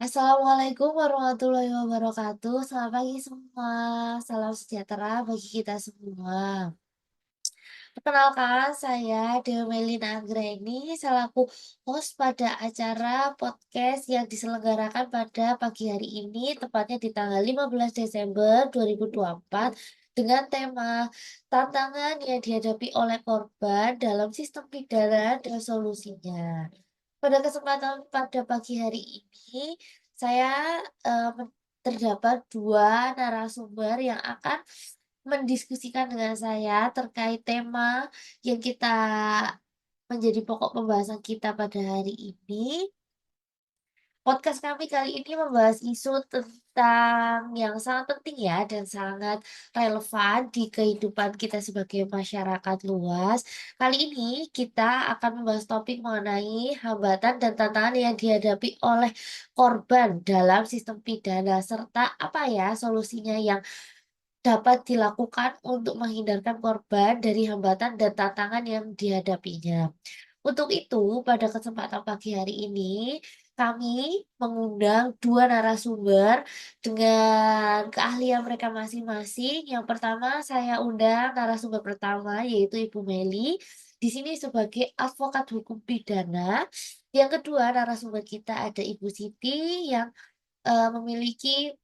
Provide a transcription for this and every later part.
Assalamualaikum warahmatullahi wabarakatuh. Selamat pagi semua. Salam sejahtera bagi kita semua. Perkenalkan, saya Melina Anggraini selaku host pada acara podcast yang diselenggarakan pada pagi hari ini, tepatnya di tanggal 15 Desember 2024 dengan tema tantangan yang dihadapi oleh korban dalam sistem pidana dan solusinya. Pada kesempatan pada pagi hari ini, saya terdapat dua narasumber yang akan mendiskusikan dengan saya terkait tema yang menjadi pokok pembahasan kita pada hari ini. Podcast kami kali ini membahas isu tentang yang sangat penting ya dan sangat relevan di kehidupan kita sebagai masyarakat luas. Kali ini kita akan membahas topik mengenai hambatan dan tantangan yang dihadapi oleh korban dalam sistem pidana serta apa ya solusinya yang dapat dilakukan untuk menghindarkan korban dari hambatan dan tantangan yang dihadapinya. Untuk itu, pada kesempatan pagi hari ini, kami mengundang dua narasumber dengan keahlian mereka masing-masing. Yang pertama, saya undang narasumber pertama, yaitu Ibu Meli, di sini sebagai advokat hukum pidana. Yang kedua, narasumber kita ada Ibu Siti yang memiliki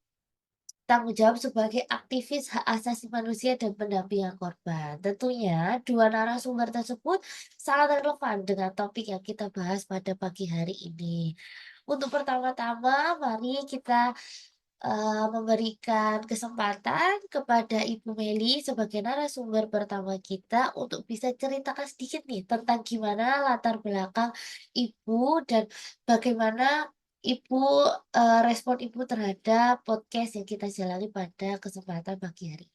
tanggung jawab sebagai aktivis hak asasi manusia dan pendampingan korban. Tentunya, dua narasumber tersebut sangat relevan dengan topik yang kita bahas pada pagi hari ini. Untuk pertama-tama, mari kita memberikan kesempatan kepada Ibu Meli sebagai narasumber pertama kita untuk bisa ceritakan sedikit nih tentang gimana latar belakang Ibu dan bagaimana Ibu respon Ibu terhadap podcast yang kita jalani pada kesempatan pagi hari.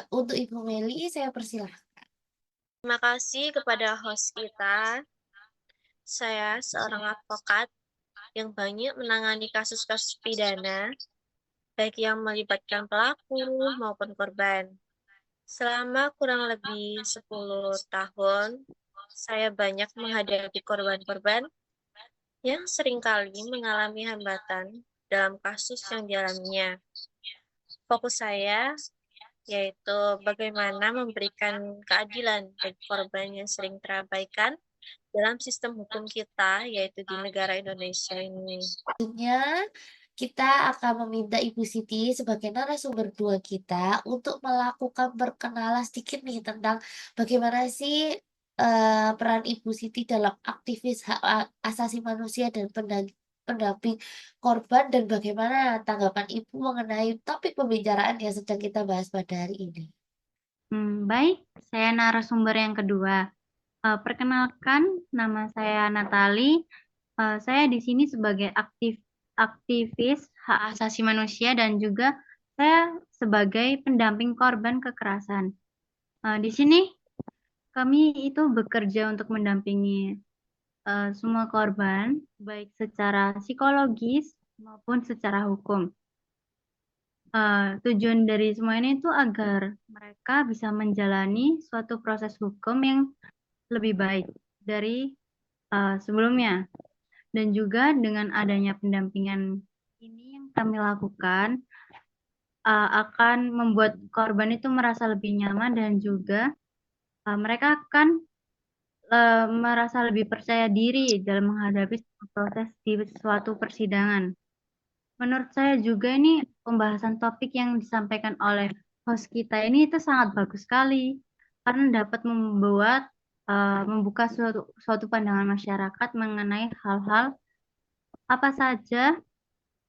Untuk Ibu Meli, saya persilahkan. Terima kasih kepada host kita. Saya seorang advokat yang banyak menangani kasus-kasus pidana, baik yang melibatkan pelaku maupun korban. Selama kurang lebih 10 tahun, saya banyak menghadapi korban-korban yang seringkali mengalami hambatan dalam kasus yang dialaminya. Fokus saya yaitu bagaimana memberikan keadilan bagi korban yang sering terabaikan dalam sistem hukum kita, yaitu di negara Indonesia ini. Selanjutnya, kita akan meminta Ibu Siti sebagai narasumber dua kita untuk melakukan perkenalan sedikit nih tentang bagaimana sih peran Ibu Siti dalam aktivis hak asasi manusia dan pendamping korban dan bagaimana tanggapan Ibu mengenai topik pembicaraan yang sedang kita bahas pada hari ini. Baik, saya narasumber yang kedua. Perkenalkan, nama saya Natali. Saya di sini sebagai aktivis hak asasi manusia dan juga saya sebagai pendamping korban kekerasan. Di sini kami itu bekerja untuk mendampingi semua korban, baik secara psikologis maupun secara hukum. Tujuan dari semua ini itu agar mereka bisa menjalani suatu proses hukum yang lebih baik dari sebelumnya. Dan juga dengan adanya pendampingan ini yang kami lakukan akan membuat korban itu merasa lebih nyaman dan juga mereka akan merasa lebih percaya diri dalam menghadapi proses di suatu persidangan. Menurut saya juga ini pembahasan topik yang disampaikan oleh host kita ini itu sangat bagus sekali karena dapat membuka suatu pandangan masyarakat mengenai hal-hal apa saja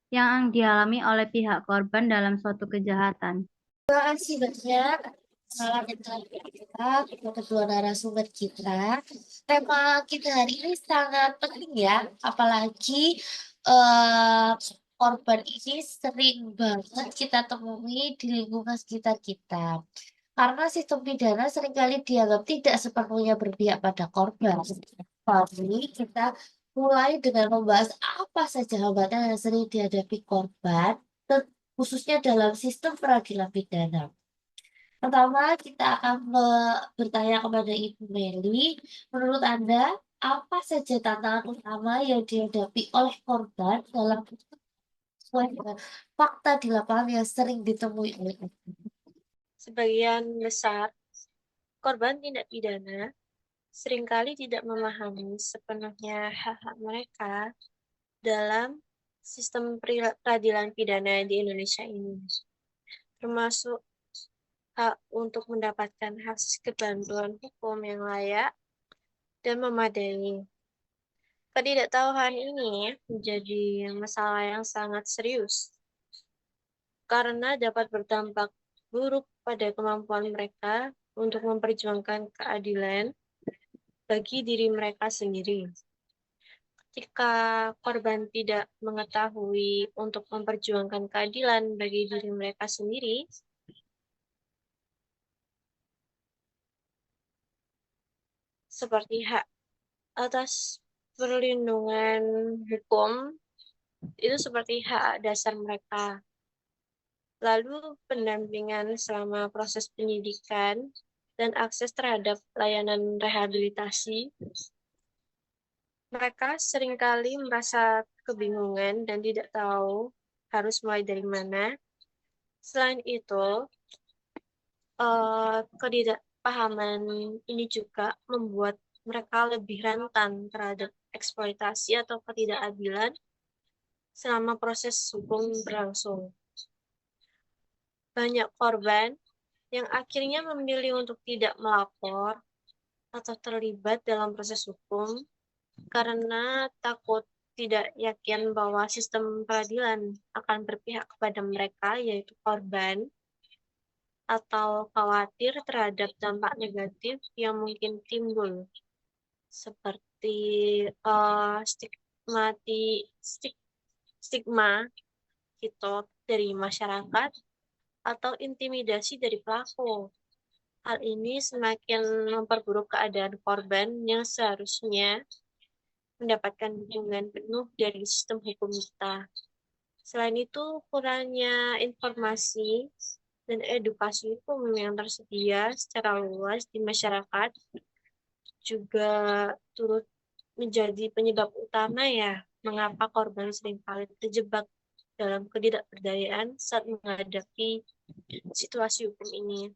yang dialami oleh pihak korban dalam suatu kejahatan. Terima kasih banyak salam dan kita untuk kedua narasumber kita. Tema kita hari ini sangat penting ya, apalagi eh, korban ini sering banget kita temui di lingkungan sekitar kita. Karena sistem pidana seringkali dianggap tidak sepenuhnya berpihak pada korban. Tapi kita mulai dengan membahas apa saja hambatan yang sering dihadapi korban, khususnya dalam sistem peradilan pidana. Pertama, kita akan bertanya kepada Ibu Meli, menurut Anda, Apa saja tantangan utama yang dihadapi oleh korban dalam sesuai dengan fakta di lapangan yang sering ditemui oleh Sebagian besar korban tindak pidana seringkali tidak memahami sepenuhnya hak-hak mereka dalam sistem peradilan pidana di Indonesia ini, termasuk hak untuk mendapatkan akses bantuan hukum yang layak dan memadai. Ketidaktahuan ini menjadi masalah yang sangat serius karena dapat berdampak buruk pada kemampuan mereka untuk memperjuangkan keadilan bagi diri mereka sendiri. Ketika korban tidak mengetahui untuk memperjuangkan keadilan bagi diri mereka sendiri, seperti hak atas perlindungan hukum, itu seperti hak dasar mereka. Lalu pendampingan selama proses penyidikan dan akses terhadap layanan rehabilitasi. Mereka seringkali merasa kebingungan dan tidak tahu harus mulai dari mana. Selain itu, ketidakpahaman ini juga membuat mereka lebih rentan terhadap eksploitasi atau ketidakadilan selama proses hukum berlangsung. Banyak korban yang akhirnya memilih untuk tidak melapor atau terlibat dalam proses hukum karena takut tidak yakin bahwa sistem peradilan akan berpihak kepada mereka, yaitu korban, atau khawatir terhadap dampak negatif yang mungkin timbul, seperti stigma gitu dari masyarakat atau intimidasi dari pelaku. Hal ini semakin memperburuk keadaan korban yang seharusnya mendapatkan dukungan penuh dari sistem hukum kita. Selain itu, kurangnya informasi dan edukasi hukum yang tersedia secara luas di masyarakat juga turut menjadi penyebab utama ya mengapa korban seringkali terjebak dalam ketidakberdayaan saat menghadapi situasi hukum ini.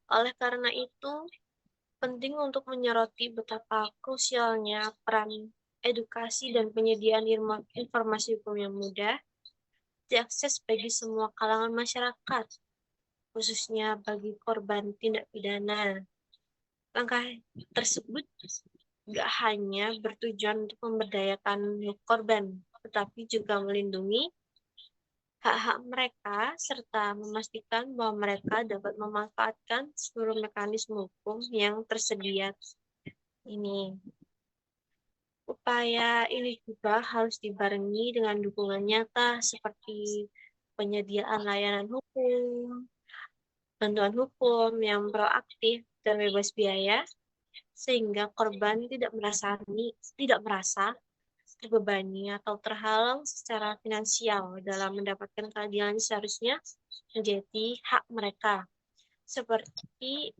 Oleh karena itu, penting untuk menyoroti betapa krusialnya peran edukasi dan penyediaan informasi hukum yang mudah diakses bagi semua kalangan masyarakat, khususnya bagi korban tindak pidana. Langkah tersebut tidak hanya bertujuan untuk memberdayakan korban, tetapi juga melindungi hak-hak mereka serta memastikan bahwa mereka dapat memanfaatkan seluruh mekanisme hukum yang tersedia ini. Upaya ini juga harus dibarengi dengan dukungan nyata seperti penyediaan layanan hukum, bantuan hukum yang proaktif dan bebas biaya, sehingga korban tidak merasa terbebani atau terhalang secara finansial dalam mendapatkan keadilan seharusnya menjadi hak mereka. Seperti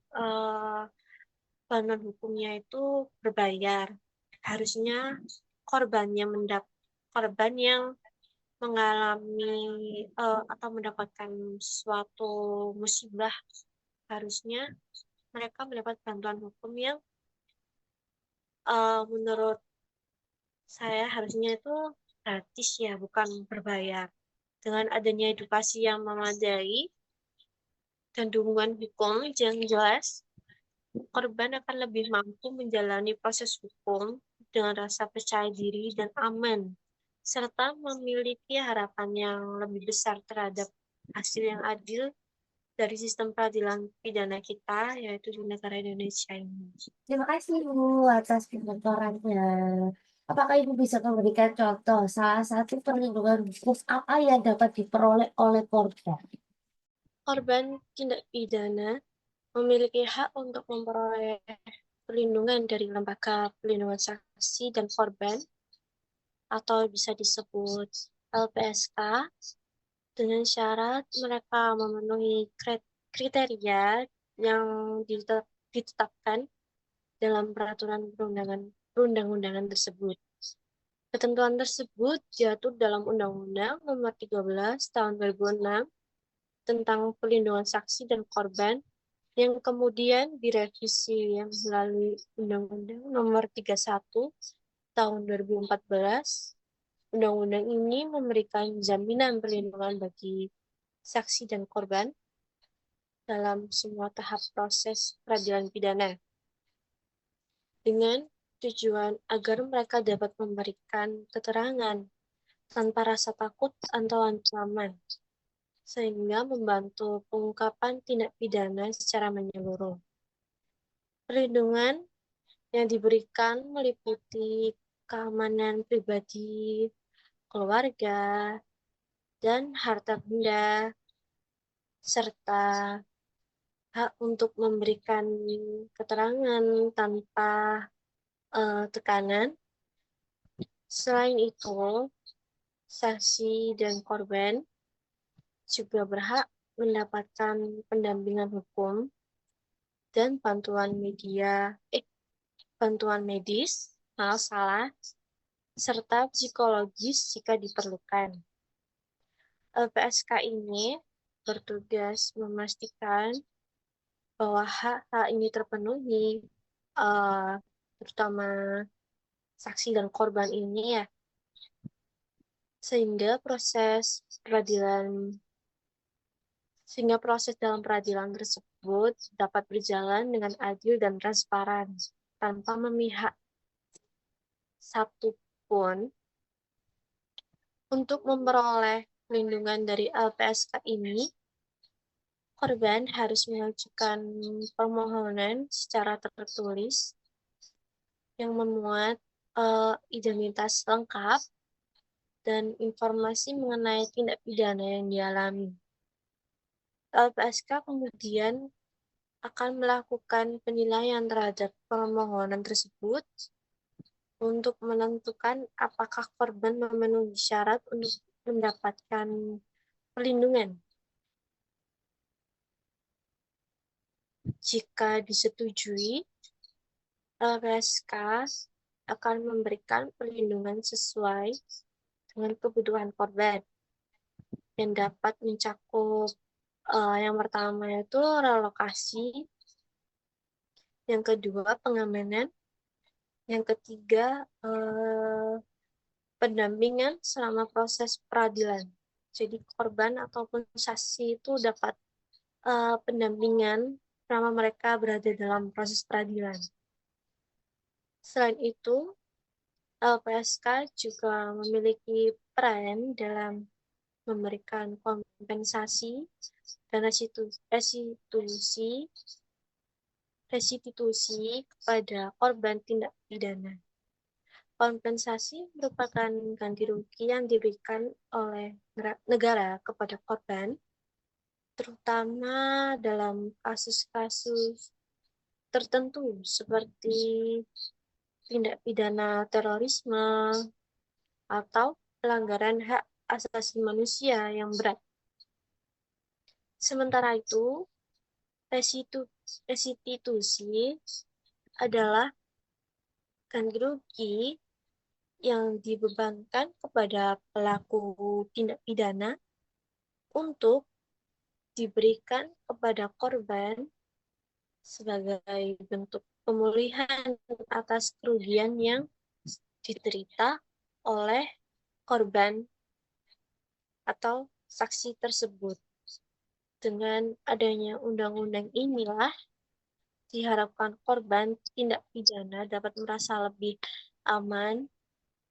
bantuan hukumnya itu berbayar, harusnya korban yang mengalami atau mendapatkan suatu musibah, harusnya mereka mendapat bantuan hukum yang menurut saya harusnya itu gratis ya, bukan berbayar. Dengan adanya edukasi yang memadai dan dukungan hukum yang jelas, korban akan lebih mampu menjalani proses hukum dengan rasa percaya diri dan aman, serta memiliki harapan yang lebih besar terhadap hasil yang adil dari sistem peradilan pidana kita, yaitu di negara Indonesia ini. Terima kasih Bu atas pemaparannya. Apakah Ibu bisa memberikan contoh salah satu perlindungan hukum apa yang dapat diperoleh oleh korban? Korban tindak pidana memiliki hak untuk memperoleh perlindungan dari lembaga perlindungan saksi dan korban atau bisa disebut LPSK dengan syarat mereka memenuhi kriteria yang ditetapkan dalam peraturan perundang-undangan tersebut. Ketentuan tersebut diatur dalam Undang-Undang Nomor 13 Tahun 2006 tentang perlindungan saksi dan korban yang kemudian direvisi melalui Undang-Undang Nomor 31 Tahun 2014. Undang-undang ini memberikan jaminan perlindungan bagi saksi dan korban dalam semua tahap proses peradilan pidana, dengan tujuan agar mereka dapat memberikan keterangan tanpa rasa takut atau ancaman, sehingga membantu pengungkapan tindak pidana secara menyeluruh. Perlindungan yang diberikan meliputi keamanan pribadi, keluarga, dan harta benda, serta hak untuk memberikan keterangan tanpa tekanan. Selain itu, saksi dan korban juga berhak mendapatkan pendampingan hukum dan bantuan medis, serta psikologis jika diperlukan. LPSK ini bertugas memastikan bahwa hak-hak ini terpenuhi, terutama saksi dan korban ini ya, sehingga proses dalam peradilan tersebut dapat berjalan dengan adil dan transparan tanpa memihak satupun. Untuk memperoleh perlindungan dari LPSK ini, korban harus mengajukan permohonan secara tertulis yang memuat identitas lengkap dan informasi mengenai tindak pidana yang dialami. LPSK kemudian akan melakukan penilaian terhadap permohonan tersebut untuk menentukan apakah korban memenuhi syarat untuk mendapatkan perlindungan. Jika disetujui, LPSK akan memberikan perlindungan sesuai dengan kebutuhan korban yang dapat mencakup yang pertama itu relokasi, yang kedua pengamanan, yang ketiga pendampingan selama proses peradilan. Jadi korban ataupun saksi itu dapat pendampingan selama mereka berada dalam proses peradilan. Selain itu, LPSK juga memiliki peran dalam memberikan kompensasi dan restitusi kepada korban tindak pidana. Kompensasi merupakan ganti rugi yang diberikan oleh negara kepada korban, terutama dalam kasus-kasus tertentu seperti tindak pidana terorisme atau pelanggaran hak asasi manusia yang berat. Sementara itu, restitusi adalah ganti rugi yang dibebankan kepada pelaku tindak pidana untuk diberikan kepada korban sebagai bentuk pemulihan atas kerugian yang diderita oleh korban atau saksi tersebut. Dengan adanya undang-undang inilah diharapkan korban tindak pidana dapat merasa lebih aman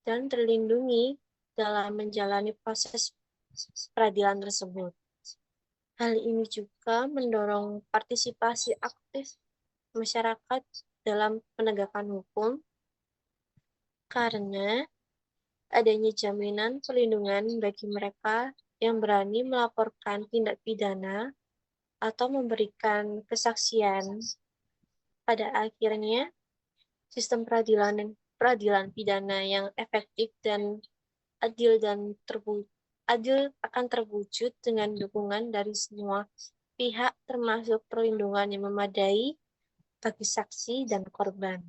dan terlindungi dalam menjalani proses peradilan tersebut. Hal ini juga mendorong partisipasi aktif masyarakat dalam penegakan hukum karena adanya jaminan perlindungan bagi mereka yang berani melaporkan tindak pidana atau memberikan kesaksian. Pada akhirnya, sistem peradilan pidana yang efektif dan adil akan terwujud dengan dukungan dari semua pihak, termasuk perlindungan yang memadai bagi saksi dan korban.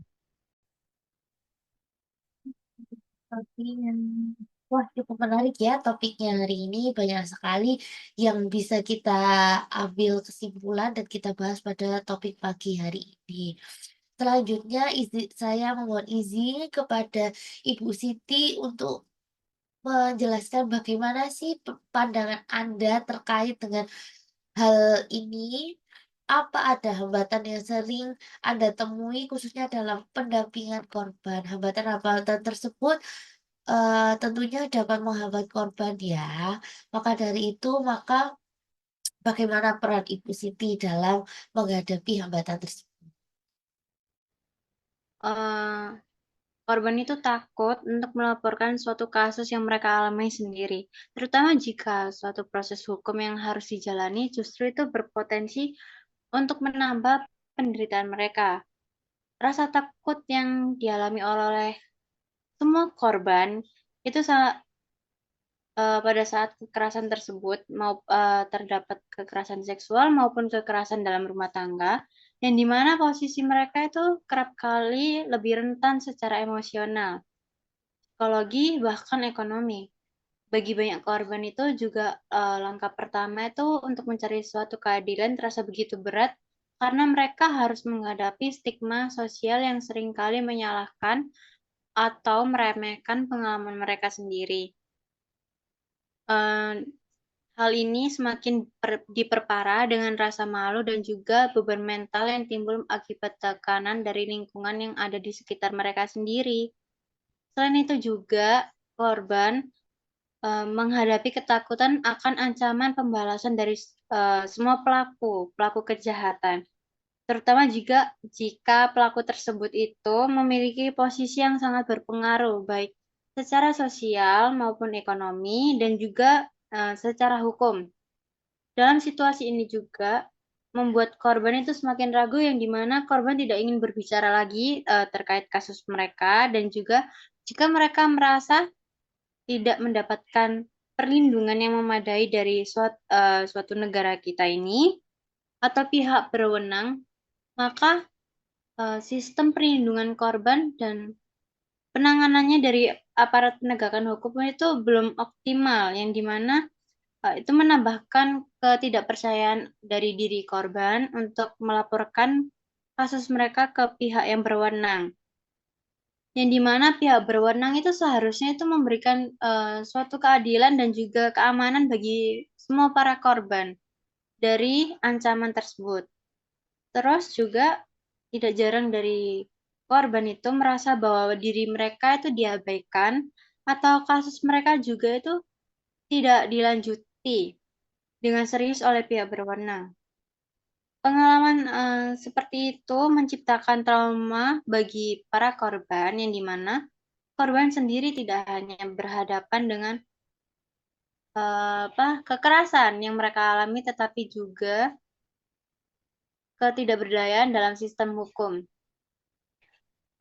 Wah, cukup menarik ya topiknya hari ini. Banyak sekali yang bisa kita ambil kesimpulan dan kita bahas pada topik pagi hari ini. Selanjutnya, saya memohon izin kepada Ibu Siti untuk menjelaskan bagaimana sih pandangan Anda terkait dengan hal ini. Apa ada hambatan yang sering Anda temui khususnya dalam pendampingan korban? Hambatan-hambatan tersebut tentunya dapat menghambat korban ya. Maka dari itu, bagaimana peran Ibu Siti dalam menghadapi hambatan tersebut? Eh, Korban itu takut untuk melaporkan suatu kasus yang mereka alami sendiri, terutama jika suatu proses hukum yang harus dijalani justru itu berpotensi untuk menambah penderitaan mereka. Rasa takut yang dialami oleh semua korban itu pada saat kekerasan tersebut terdapat kekerasan seksual maupun kekerasan dalam rumah tangga, yang dimana posisi mereka itu kerap kali lebih rentan secara emosional, psikologi, bahkan ekonomi. Bagi banyak korban itu juga langkah pertama itu untuk mencari suatu keadilan terasa begitu berat karena mereka harus menghadapi stigma sosial yang seringkali menyalahkan atau meremehkan pengalaman mereka sendiri. Eh, Hal ini semakin diperparah dengan rasa malu dan juga beban mental yang timbul akibat tekanan dari lingkungan yang ada di sekitar mereka sendiri. Selain itu juga, korban menghadapi ketakutan akan ancaman pembalasan dari semua pelaku kejahatan, terutama jika pelaku tersebut itu memiliki posisi yang sangat berpengaruh, baik secara sosial maupun ekonomi, dan juga secara hukum. Dalam situasi ini juga membuat korban itu semakin ragu, yang dimana korban tidak ingin berbicara lagi terkait kasus mereka, dan juga jika mereka merasa tidak mendapatkan perlindungan yang memadai dari suatu negara kita ini atau pihak berwenang, maka sistem perlindungan korban dan penanganannya dari aparat penegakan hukum itu belum optimal, yang dimana itu menambahkan ketidakpercayaan dari diri korban untuk melaporkan kasus mereka ke pihak yang berwenang. Yang dimana pihak berwenang itu seharusnya itu memberikan suatu keadilan dan juga keamanan bagi semua para korban dari ancaman tersebut. Terus juga tidak jarang dari korban itu merasa bahwa diri mereka itu diabaikan atau kasus mereka juga itu tidak dilanjuti dengan serius oleh pihak berwenang. Pengalaman seperti itu menciptakan trauma bagi para korban, yang dimana korban sendiri tidak hanya berhadapan dengan kekerasan yang mereka alami, tetapi juga ketidakberdayaan dalam sistem hukum.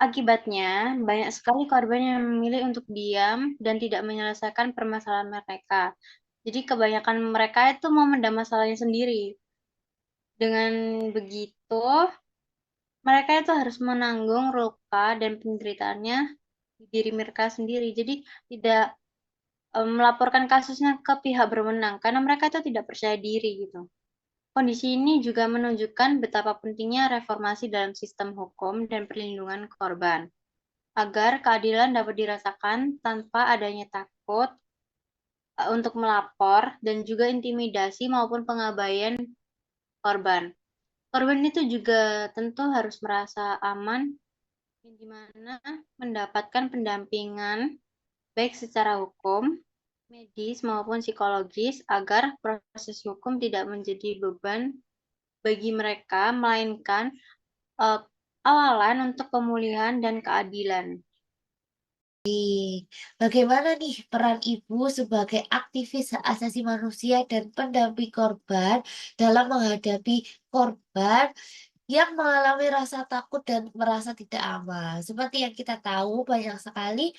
Akibatnya, banyak sekali korban yang memilih untuk diam dan tidak menyelesaikan permasalahan mereka. Jadi kebanyakan mereka itu mau mendam masalahnya sendiri. Dengan begitu, mereka itu harus menanggung luka dan penderitaannya di diri mereka sendiri. Jadi tidak melaporkan kasusnya ke pihak berwenang karena mereka itu tidak percaya diri gitu. Kondisi ini juga menunjukkan betapa pentingnya reformasi dalam sistem hukum dan perlindungan korban, agar keadilan dapat dirasakan tanpa adanya takut untuk melapor dan juga intimidasi maupun pengabaian korban. Korban itu juga tentu harus merasa aman, di mana mendapatkan pendampingan baik secara hukum, medis maupun psikologis, agar proses hukum tidak menjadi beban bagi mereka, melainkan uh, awalan untuk pemulihan dan keadilan. Bagaimana nih peran Ibu sebagai aktivis hak asasi manusia dan pendamping korban dalam menghadapi korban yang mengalami rasa takut dan merasa tidak aman? Seperti yang kita tahu, banyak sekali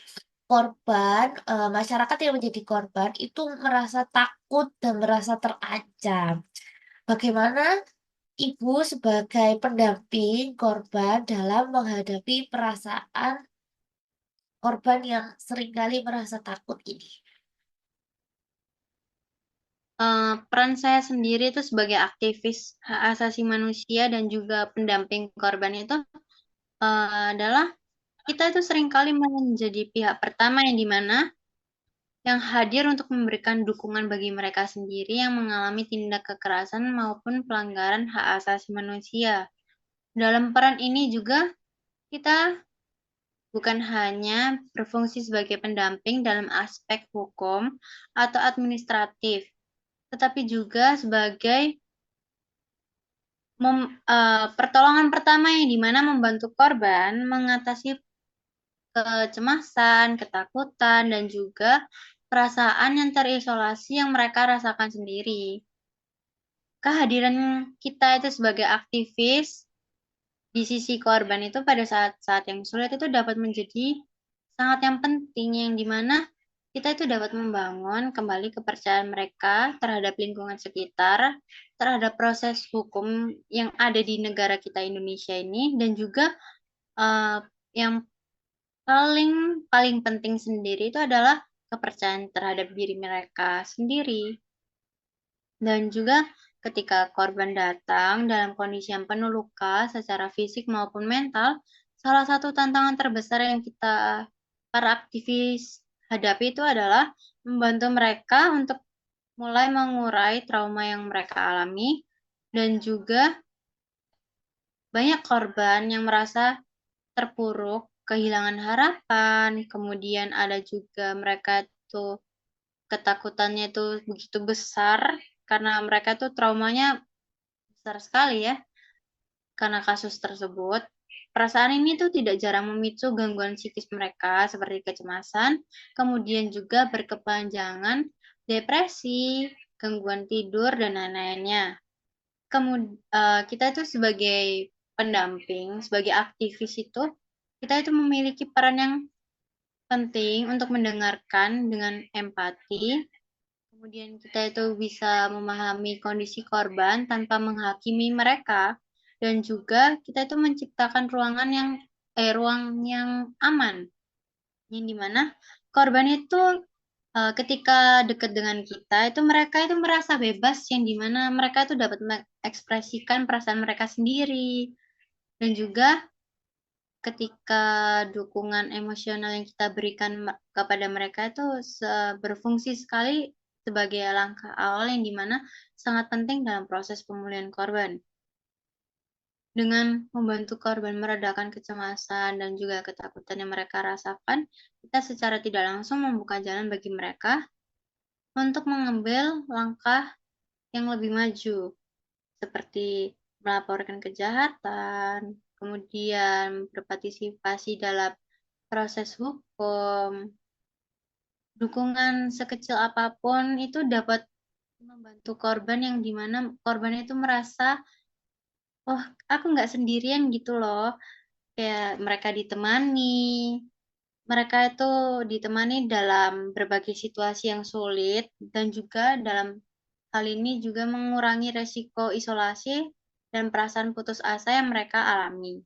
korban, masyarakat yang menjadi korban itu merasa takut dan merasa terancam. Bagaimana Ibu sebagai pendamping korban dalam menghadapi perasaan korban yang seringkali merasa takut ini. Peran saya sendiri itu sebagai aktivis hak asasi manusia dan juga pendamping korban itu adalah kita itu seringkali menjadi pihak pertama yang dimana yang hadir untuk memberikan dukungan bagi mereka sendiri yang mengalami tindak kekerasan maupun pelanggaran hak asasi manusia. Dalam peran ini juga kita bukan hanya berfungsi sebagai pendamping dalam aspek hukum atau administratif, tetapi juga sebagai pertolongan pertama yang dimana membantu korban mengatasi kecemasan, ketakutan, dan juga perasaan yang terisolasi yang mereka rasakan sendiri. Kehadiran kita itu sebagai aktivis di sisi korban itu pada saat-saat yang sulit itu dapat menjadi sangat yang penting yang dimana kita itu dapat membangun kembali kepercayaan mereka terhadap lingkungan sekitar, terhadap proses hukum yang ada di negara kita Indonesia ini, dan juga yang paling paling penting sendiri itu adalah kepercayaan terhadap diri mereka sendiri. Dan juga ketika korban datang dalam kondisi yang penuh luka secara fisik maupun mental, salah satu tantangan terbesar yang kita para aktivis hadapi itu adalah membantu mereka untuk mulai mengurai trauma yang mereka alami, dan juga banyak korban yang merasa terpuruk, kehilangan harapan, kemudian ada juga mereka tuh ketakutannya itu begitu besar karena mereka tuh traumanya besar sekali ya karena kasus tersebut. Perasaan ini tuh tidak jarang memicu gangguan psikis mereka seperti kecemasan, kemudian juga berkepanjangan, depresi, gangguan tidur, dan lain-lainnya. Kemudian kita itu sebagai pendamping, sebagai aktivis itu, kita itu memiliki peran yang penting untuk mendengarkan dengan empati. Kemudian kita itu bisa memahami kondisi korban tanpa menghakimi mereka, dan juga kita itu menciptakan ruang yang aman, yang dimana korban itu ketika dekat dengan kita itu mereka itu merasa bebas, yang dimana mereka itu dapat mengekspresikan perasaan mereka sendiri, dan juga ketika dukungan emosional yang kita berikan kepada mereka itu berfungsi sekali sebagai langkah awal yang dimana sangat penting dalam proses pemulihan korban. Dengan membantu korban meredakan kecemasan dan juga ketakutan yang mereka rasakan, kita secara tidak langsung membuka jalan bagi mereka untuk mengambil langkah yang lebih maju, seperti melaporkan kejahatan, kemudian berpartisipasi dalam proses hukum. Dukungan sekecil apapun itu dapat membantu korban yang dimana korban itu merasa, oh aku nggak sendirian gitu loh. Kayak mereka itu ditemani dalam berbagai situasi yang sulit, dan juga dalam hal ini juga mengurangi resiko isolasi dan perasaan putus asa yang mereka alami.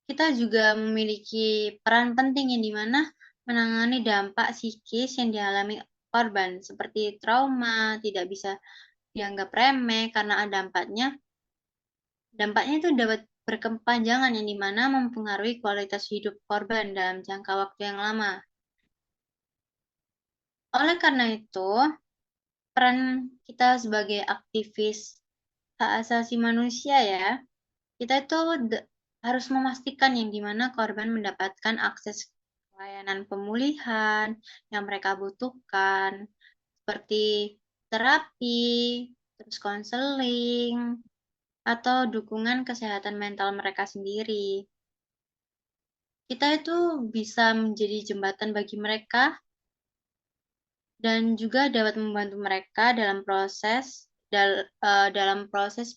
Kita juga memiliki peran penting yang dimana menangani dampak psikis yang dialami korban, seperti trauma, tidak bisa dianggap remeh karena dampaknya itu dapat berkepanjangan yang dimana mempengaruhi kualitas hidup korban dalam jangka waktu yang lama. Oleh karena itu, peran kita sebagai aktivis hak asasi manusia ya, kita itu harus memastikan yang dimana korban mendapatkan akses layanan pemulihan yang mereka butuhkan, seperti terapi, terus konseling, atau dukungan kesehatan mental mereka sendiri. Kita itu bisa menjadi jembatan bagi mereka dan juga dapat membantu mereka dalam proses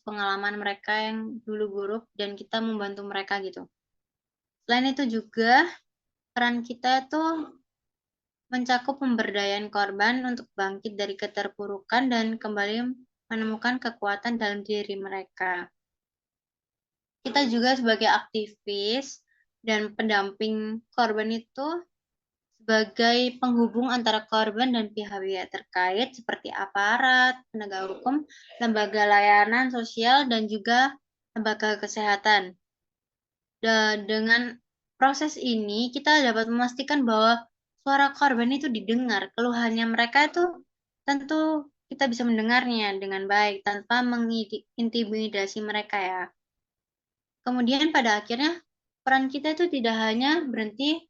pengalaman mereka yang dulu buruk, dan kita membantu mereka gitu. Selain itu juga peran kita itu mencakup pemberdayaan korban untuk bangkit dari keterpurukan dan kembali menemukan kekuatan dalam diri mereka. Kita juga sebagai aktivis dan pendamping korban itu sebagai penghubung antara korban dan pihak-pihak terkait seperti aparat, penegak hukum, lembaga layanan sosial, dan juga lembaga kesehatan. Dan dengan proses ini, kita dapat memastikan bahwa suara korban itu didengar. Keluhannya mereka itu tentu kita bisa mendengarnya dengan baik tanpa mengintimidasi mereka ya. Kemudian pada akhirnya peran kita itu tidak hanya berhenti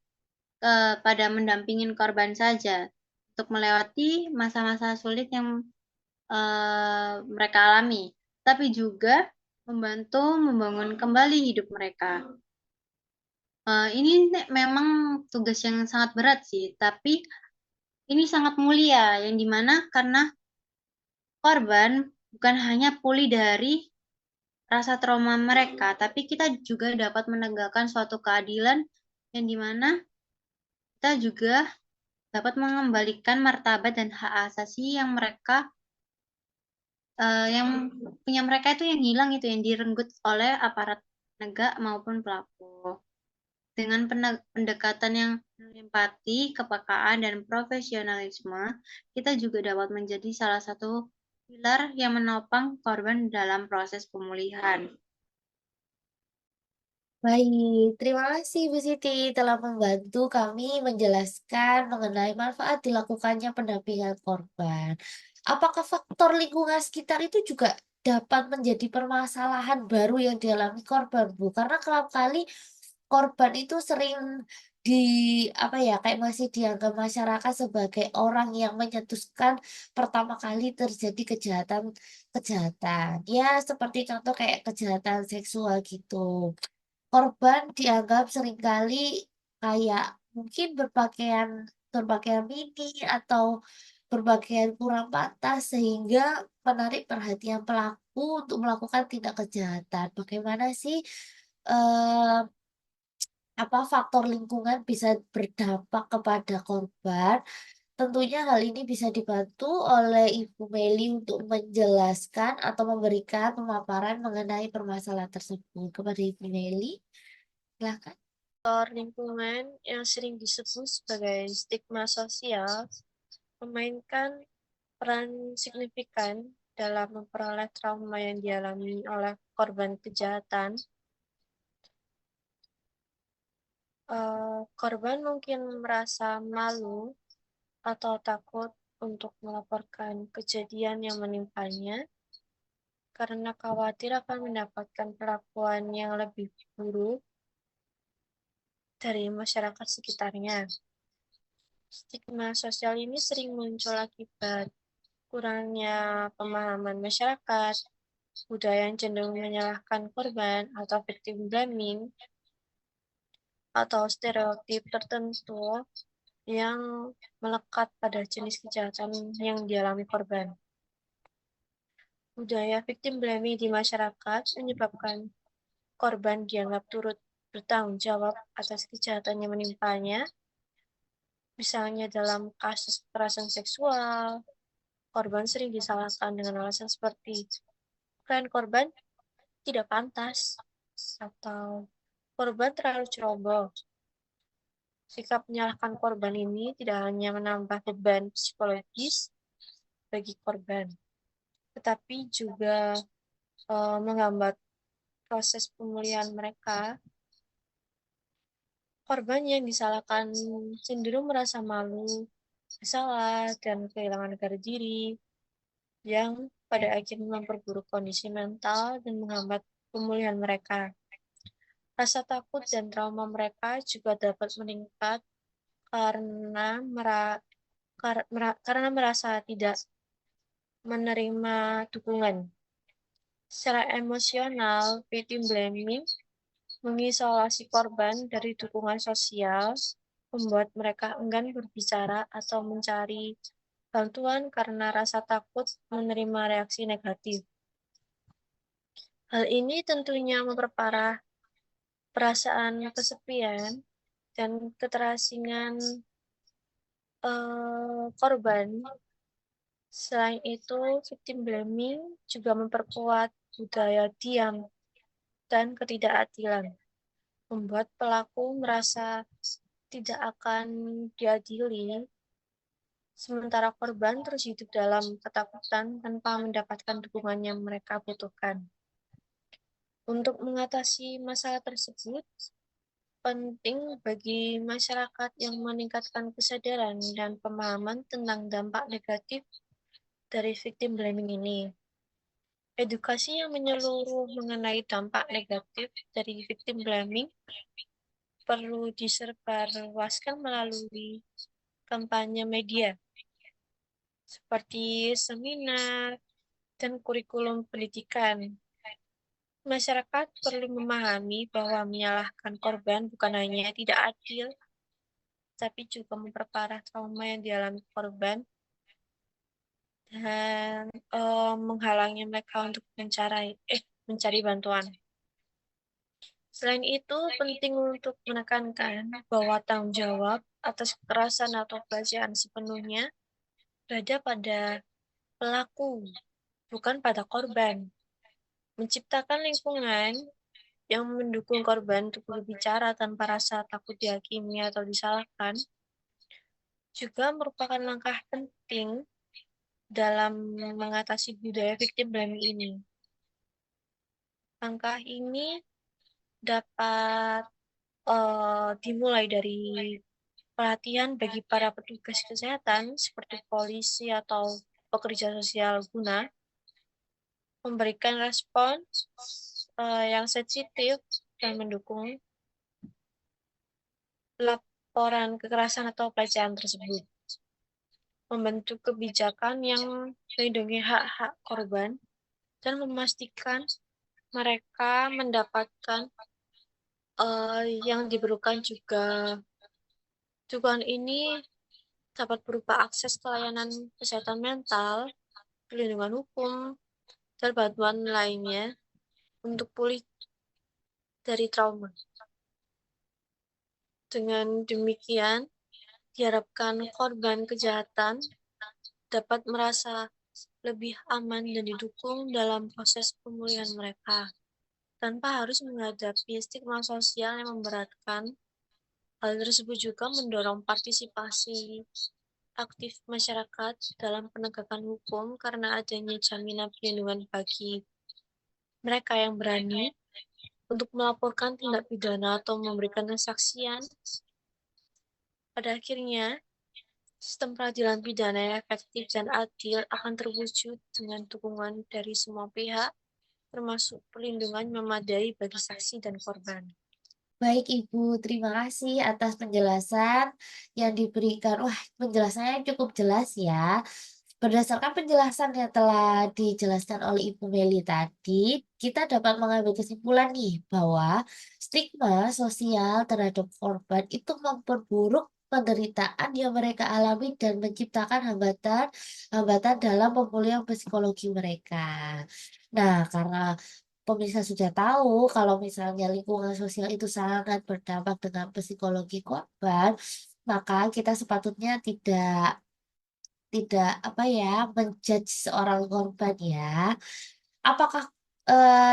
pada mendampingin korban saja untuk melewati masa-masa sulit yang mereka alami, tapi juga membantu membangun kembali hidup mereka. Ini memang tugas yang sangat berat sih, tapi ini sangat mulia, yang dimana karena korban bukan hanya pulih dari rasa trauma mereka, tapi kita juga dapat menegakkan suatu keadilan yang dimana kita juga dapat mengembalikan martabat dan hak asasi yang mereka yang punya mereka itu yang hilang itu yang direnggut oleh aparat penegak maupun pelaku. Dengan pendekatan yang empati, kepekaan, dan profesionalisme, kita juga dapat menjadi salah satu pilar yang menopang korban dalam proses pemulihan. Baik, terima kasih Bu Siti telah membantu kami menjelaskan mengenai manfaat dilakukannya pendampingan korban. Apakah faktor lingkungan sekitar itu juga dapat menjadi permasalahan baru yang dialami korban, Bu? Karena kerap kali korban itu sering di apa ya, kayak masih dianggap masyarakat sebagai orang yang mencetuskan pertama kali terjadi kejahatan. Ya, seperti contoh kayak kejahatan seksual gitu. Korban dianggap seringkali kayak mungkin berpakaian mini atau berpakaian kurang pantas sehingga menarik perhatian pelaku untuk melakukan tindak kejahatan. Bagaimana sih, eee, faktor lingkungan bisa berdampak kepada korban? Tentunya hal ini bisa dibantu oleh Ibu Meli untuk menjelaskan atau memberikan pemaparan mengenai permasalahan tersebut. Kepada Ibu Meli, silakan. Faktor lingkungan yang sering disebut sebagai stigma sosial memainkan peran signifikan dalam memperoleh trauma yang dialami oleh korban kejahatan. Korban mungkin merasa malu atau takut untuk melaporkan kejadian yang menimpanya karena khawatir akan mendapatkan perlakuan yang lebih buruk dari masyarakat sekitarnya. Stigma sosial ini sering muncul akibat kurangnya pemahaman masyarakat, budaya yang cenderung menyalahkan korban atau victim blaming, atau stereotip tertentu yang melekat pada jenis kejahatan yang dialami korban. Budaya victim blaming di masyarakat menyebabkan korban dianggap turut bertanggung jawab atas kejahatan yang menimpanya, misalnya dalam kasus kekerasan seksual, korban sering disalahkan dengan alasan seperti peran korban tidak pantas atau korban terlalu ceroboh. Sikap menyalahkan korban ini tidak hanya menambah beban psikologis bagi korban, tetapi juga menghambat proses pemulihan mereka. Korban yang disalahkan cenderung merasa malu, bersalah, dan kehilangan harga diri, yang pada akhirnya memperburuk kondisi mental dan menghambat pemulihan mereka. Rasa takut dan trauma mereka juga dapat meningkat karena merasa tidak menerima dukungan. Secara emosional, victim blaming mengisolasi korban dari dukungan sosial, membuat mereka enggan berbicara atau mencari bantuan karena rasa takut menerima reaksi negatif. Hal ini tentunya memperparah perasaan kesepian dan keterasingan korban Selain itu, victim blaming juga memperkuat budaya diam dan ketidakadilan, membuat pelaku merasa tidak akan diadili, sementara korban terus hidup dalam ketakutan tanpa mendapatkan dukungan yang mereka butuhkan. Untuk mengatasi masalah tersebut, penting bagi masyarakat yang meningkatkan kesadaran dan pemahaman tentang dampak negatif dari victim blaming ini. Edukasi yang menyeluruh mengenai dampak negatif dari victim blaming perlu disebarluaskan melalui kampanye media, seperti seminar dan kurikulum pendidikan. Masyarakat perlu memahami bahwa menyalahkan korban bukan hanya tidak adil, tapi juga memperparah trauma yang dialami korban dan menghalangi mereka untuk mencari bantuan. Selain itu, penting untuk menekankan bahwa tanggung jawab atas kekerasan atau pelecehan sepenuhnya berada pada pelaku, bukan pada korban. Menciptakan lingkungan yang mendukung korban untuk berbicara tanpa rasa takut dihakimi atau disalahkan juga merupakan langkah penting dalam mengatasi budaya victim blaming ini. Langkah ini dapat dimulai dari pelatihan bagi para petugas kesehatan seperti polisi atau pekerja sosial guna memberikan respons yang sensitif dan mendukung laporan kekerasan atau pelecehan tersebut. Membentuk kebijakan yang melindungi hak-hak korban dan memastikan mereka mendapatkan yang diperlukan juga. Dukungan ini dapat berupa akses ke layanan kesehatan mental, perlindungan hukum, dan bantuan lainnya untuk pulih dari trauma. Dengan demikian, diharapkan korban kejahatan dapat merasa lebih aman dan didukung dalam proses pemulihan mereka, tanpa harus menghadapi stigma sosial yang memberatkan. Hal tersebut juga mendorong partisipasi aktif masyarakat dalam penegakan hukum karena adanya jaminan perlindungan bagi mereka yang berani untuk melaporkan tindak pidana atau memberikan kesaksian. Pada akhirnya, sistem peradilan pidana yang efektif dan adil akan terwujud dengan dukungan dari semua pihak, termasuk perlindungan memadai bagi saksi dan korban. Baik Ibu, terima kasih atas penjelasan yang diberikan. Wah, penjelasannya cukup jelas ya. Berdasarkan penjelasan yang telah dijelaskan oleh Ibu Meli tadi, kita dapat mengambil kesimpulan nih bahwa stigma sosial terhadap korban itu memperburuk penderitaan yang mereka alami dan menciptakan hambatan dalam pemulihan psikologi mereka. Nah, karena pemirsa sudah tahu kalau misalnya lingkungan sosial itu sangat berdampak dengan psikologi korban, maka kita sepatutnya tidak apa ya, menjudge seorang korban ya. Apakah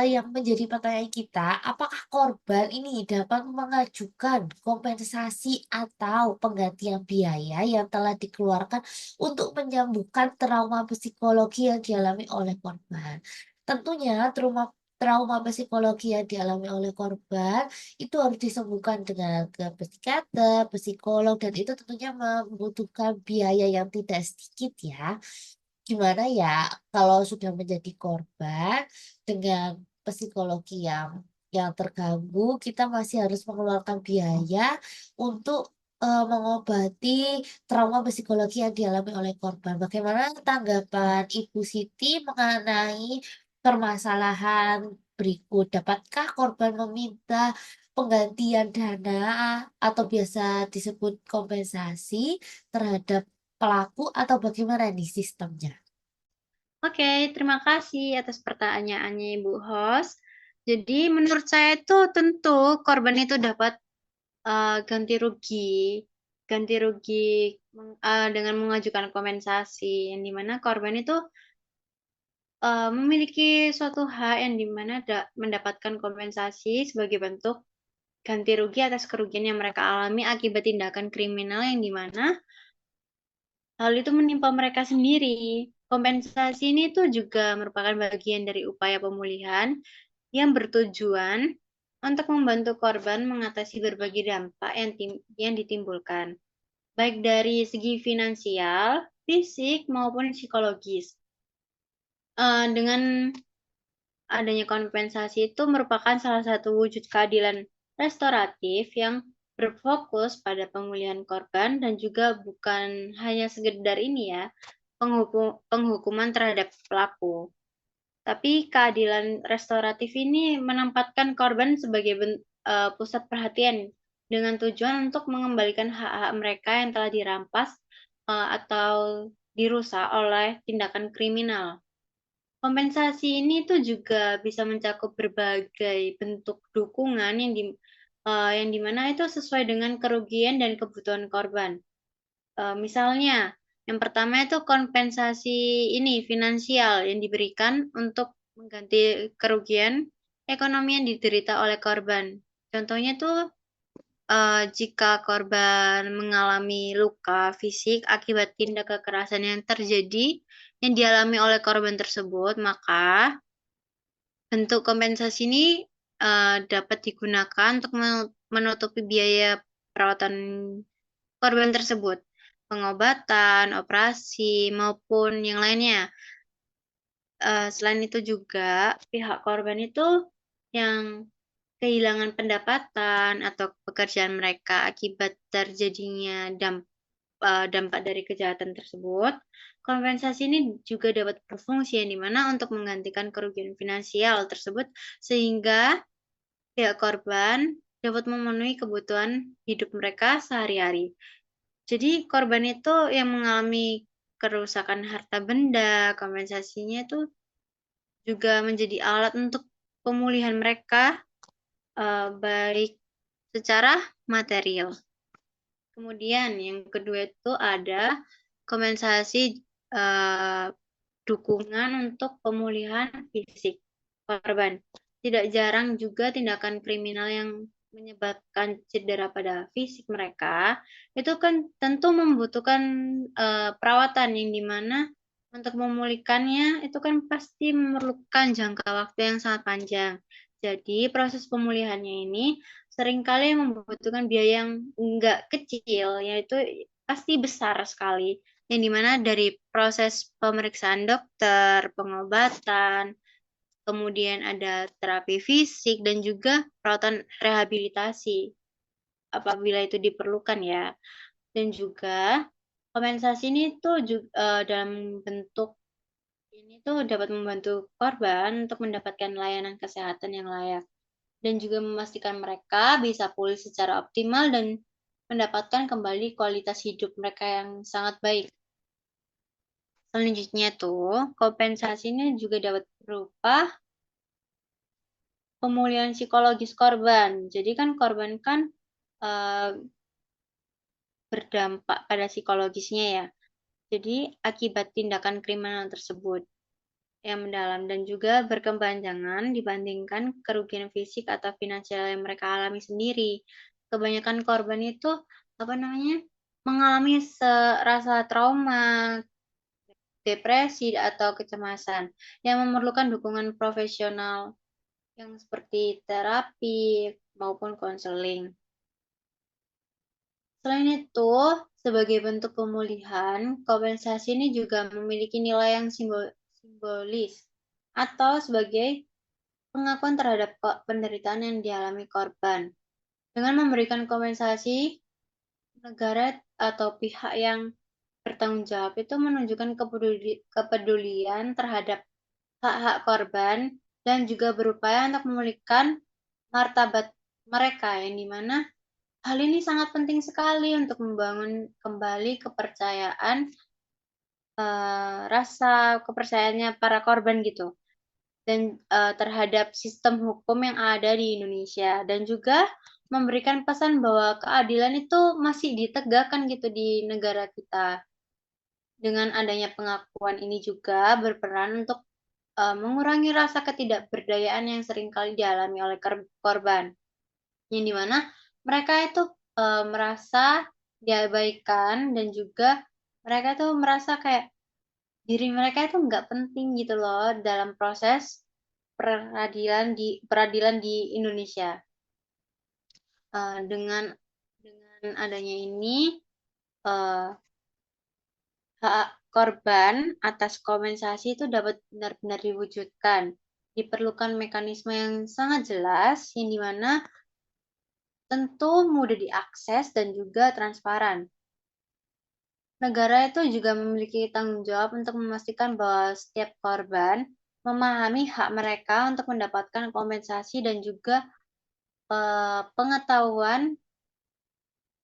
yang menjadi pertanyaan kita, apakah korban ini dapat mengajukan kompensasi atau penggantian biaya yang telah dikeluarkan untuk menyembuhkan trauma psikologi yang dialami oleh korban? Tentunya trauma psikologi yang dialami oleh korban itu harus disembuhkan dengan ke psikiater, psikolog, dan itu tentunya membutuhkan biaya yang tidak sedikit ya. Gimana ya kalau sudah menjadi korban dengan psikologi yang terganggu, kita masih harus mengeluarkan biaya untuk mengobati trauma psikologi yang dialami oleh korban. Bagaimana tanggapan Ibu Siti mengenai permasalahan berikut? Dapatkah korban meminta penggantian dana atau biasa disebut kompensasi terhadap pelaku atau bagaimana nih sistemnya? Oke, terima kasih atas pertanyaannya Ibu Host. Jadi menurut saya itu tentu korban itu dapat ganti rugi ganti rugi dengan mengajukan kompensasi, yang dimana korban itu memiliki suatu hak yang dimana mendapatkan kompensasi sebagai bentuk ganti rugi atas kerugian yang mereka alami akibat tindakan kriminal yang dimana hal itu menimpa mereka sendiri. Kompensasi ini tuh juga merupakan bagian dari upaya pemulihan yang bertujuan untuk membantu korban mengatasi berbagai dampak yang ditimbulkan, baik dari segi finansial, fisik, maupun psikologis. Dengan adanya kompensasi itu merupakan salah satu wujud keadilan restoratif yang berfokus pada pemulihan korban dan juga bukan hanya sekedar ini ya, penghukuman terhadap pelaku. Tapi keadilan restoratif ini menempatkan korban sebagai pusat perhatian dengan tujuan untuk mengembalikan hak-hak mereka yang telah dirampas atau dirusak oleh tindakan kriminal. Kompensasi ini tuh juga bisa mencakup berbagai bentuk dukungan yang dimana itu sesuai dengan kerugian dan kebutuhan korban. Misalnya, yang pertama itu kompensasi ini finansial yang diberikan untuk mengganti kerugian ekonomi yang diderita oleh korban. Contohnya tuh jika korban mengalami luka fisik akibat tindak kekerasan yang terjadi yang dialami oleh korban tersebut, maka bentuk kompensasi ini dapat digunakan untuk menutupi biaya perawatan korban tersebut, pengobatan, operasi, maupun yang lainnya. Selain itu juga pihak korban itu yang kehilangan pendapatan atau pekerjaan mereka akibat terjadinya dampak dari kejahatan tersebut, kompensasi ini juga dapat berfungsi yang dimana untuk menggantikan kerugian finansial tersebut sehingga pihak korban dapat memenuhi kebutuhan hidup mereka sehari-hari. Jadi korban itu yang mengalami kerusakan harta benda, kompensasinya itu juga menjadi alat untuk pemulihan mereka baik secara material. Kemudian yang kedua itu ada kompensasi dukungan untuk pemulihan fisik korban. Tidak jarang juga tindakan kriminal yang menyebabkan cedera pada fisik mereka itu kan tentu membutuhkan perawatan yang dimana untuk memulihkannya itu kan pasti memerlukan jangka waktu yang sangat panjang. Jadi proses pemulihannya ini seringkali membutuhkan biaya yang enggak kecil, yaitu pasti besar sekali. Yang dimana dari proses pemeriksaan dokter, pengobatan, kemudian ada terapi fisik dan juga perawatan rehabilitasi apabila itu diperlukan ya. Dan juga kompensasi ini tuh juga dalam bentuk ini tuh dapat membantu korban untuk mendapatkan layanan kesehatan yang layak dan juga memastikan mereka bisa pulih secara optimal dan mendapatkan kembali kualitas hidup mereka yang sangat baik. Selanjutnya tuh, kompensasinya juga dapat berupa pemulihan psikologis korban. Jadi kan korban kan berdampak pada psikologisnya ya. Jadi akibat tindakan kriminal tersebut yang mendalam dan juga berkepanjangan dibandingkan kerugian fisik atau finansial yang mereka alami sendiri. Kebanyakan korban itu mengalami rasa trauma, depresi atau kecemasan yang memerlukan dukungan profesional yang seperti terapi maupun konseling. Selain itu, sebagai bentuk pemulihan, kompensasi ini juga memiliki nilai yang simbolis atau sebagai pengakuan terhadap penderitaan yang dialami korban. Dengan memberikan kompensasi, negara atau pihak yang bertanggung jawab itu menunjukkan kepedulian terhadap hak-hak korban dan juga berupaya untuk memulihkan martabat mereka yang dimana hal ini sangat penting sekali untuk membangun kembali kepercayaan rasa kepercayaannya para korban gitu dan terhadap sistem hukum yang ada di Indonesia dan juga memberikan pesan bahwa keadilan itu masih ditegakkan gitu di negara kita. Dengan adanya pengakuan ini juga berperan untuk mengurangi rasa ketidakberdayaan yang seringkali dialami oleh korban, yang dimana mereka itu merasa diabaikan dan juga mereka tuh merasa kayak diri mereka itu nggak penting gitu loh dalam proses peradilan di Indonesia. Dengan adanya ini eh, hak korban atas kompensasi itu dapat benar-benar diwujudkan. Diperlukan mekanisme yang sangat jelas, yang dimana tentu mudah diakses dan juga transparan. Negara itu juga memiliki tanggung jawab untuk memastikan bahwa setiap korban memahami hak mereka untuk mendapatkan kompensasi dan juga pengetahuan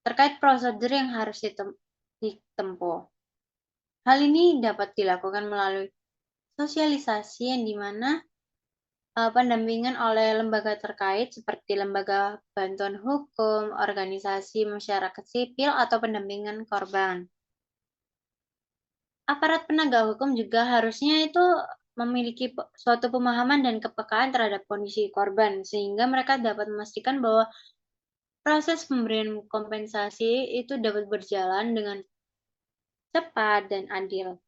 terkait prosedur yang harus ditempuh. Hal ini dapat dilakukan melalui sosialisasi yang dimana pendampingan oleh lembaga terkait seperti lembaga bantuan hukum, organisasi masyarakat sipil, atau pendampingan korban. Aparat penegak hukum juga harusnya itu memiliki suatu pemahaman dan kepekaan terhadap kondisi korban, sehingga mereka dapat memastikan bahwa proses pemberian kompensasi itu dapat berjalan dengan cepat dan adil.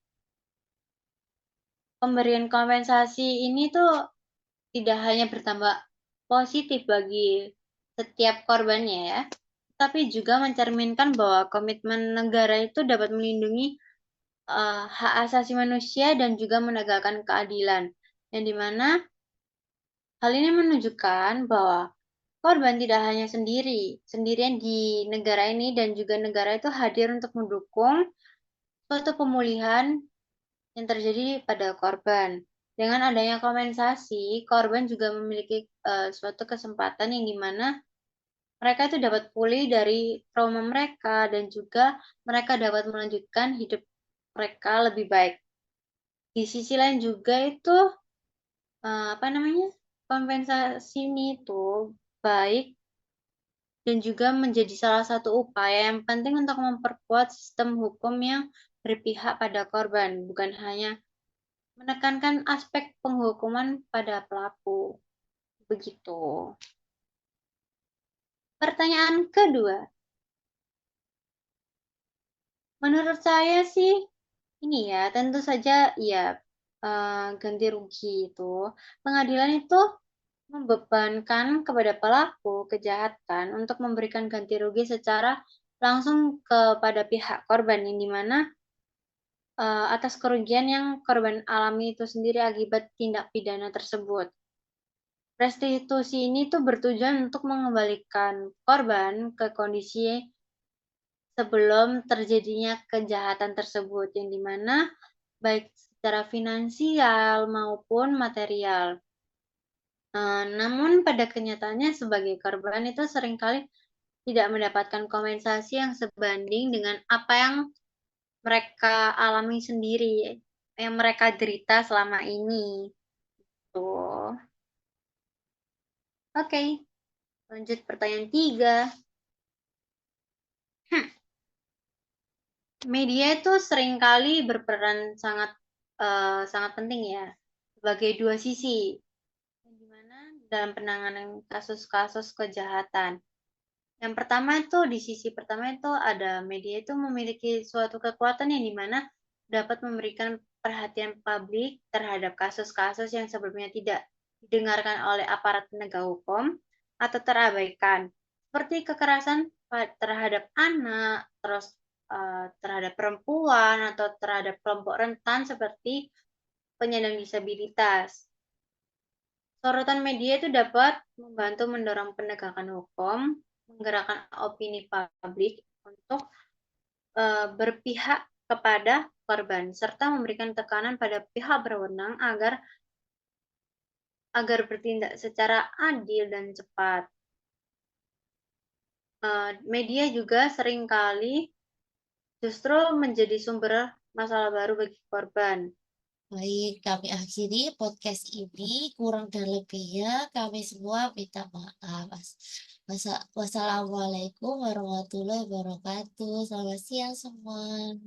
Pemberian kompensasi ini tuh tidak hanya bertambah positif bagi setiap korbannya ya, tapi juga mencerminkan bahwa komitmen negara itu dapat melindungi hak asasi manusia dan juga menegakkan keadilan. Yang dimana hal ini menunjukkan bahwa korban tidak hanya sendirian di negara ini dan juga negara itu hadir untuk mendukung suatu pemulihan yang terjadi pada korban. Dengan adanya kompensasi, korban juga memiliki suatu kesempatan yang dimana mereka itu dapat pulih dari trauma mereka dan juga mereka dapat melanjutkan hidup mereka lebih baik. Di sisi lain juga itu apa namanya kompensasi ini itu baik dan juga menjadi salah satu upaya yang penting untuk memperkuat sistem hukum yang berpihak pada korban, bukan hanya menekankan aspek penghukuman pada pelaku. Begitu. Pertanyaan kedua. Menurut saya sih, ini ya, tentu saja ya ganti rugi itu. Pengadilan itu membebankan kepada pelaku kejahatan untuk memberikan ganti rugi secara langsung kepada pihak korban, yang dimana atas kerugian yang korban alami itu sendiri akibat tindak pidana tersebut. Restitusi ini tuh bertujuan untuk mengembalikan korban ke kondisi sebelum terjadinya kejahatan tersebut, yang dimana baik secara finansial maupun material. Namun pada kenyataannya sebagai korban itu seringkali tidak mendapatkan kompensasi yang sebanding dengan apa yang mereka alami sendiri, yang mereka derita selama ini. Tuh. Oke, lanjut pertanyaan 3. Media itu seringkali berperan sangat sangat penting ya sebagai dua sisi, dimana dalam penanganan kasus-kasus kejahatan. Yang pertama itu di sisi pertama itu ada media itu memiliki suatu kekuatan yang dimana dapat memberikan perhatian publik terhadap kasus-kasus yang sebelumnya tidak didengarkan oleh aparat penegak hukum atau terabaikan, seperti kekerasan terhadap anak, terus terhadap perempuan atau terhadap kelompok rentan seperti penyandang disabilitas. Sorotan media itu dapat membantu mendorong penegakan hukum, menggerakkan opini publik untuk berpihak kepada korban, serta memberikan tekanan pada pihak berwenang agar bertindak secara adil dan cepat. Media juga seringkali justru menjadi sumber masalah baru bagi korban. Baik, kami akhiri podcast ini. Kurang dan lebihnya kami semua minta maaf. Wassalamualaikum warahmatullahi wabarakatuh. Selamat siang semua.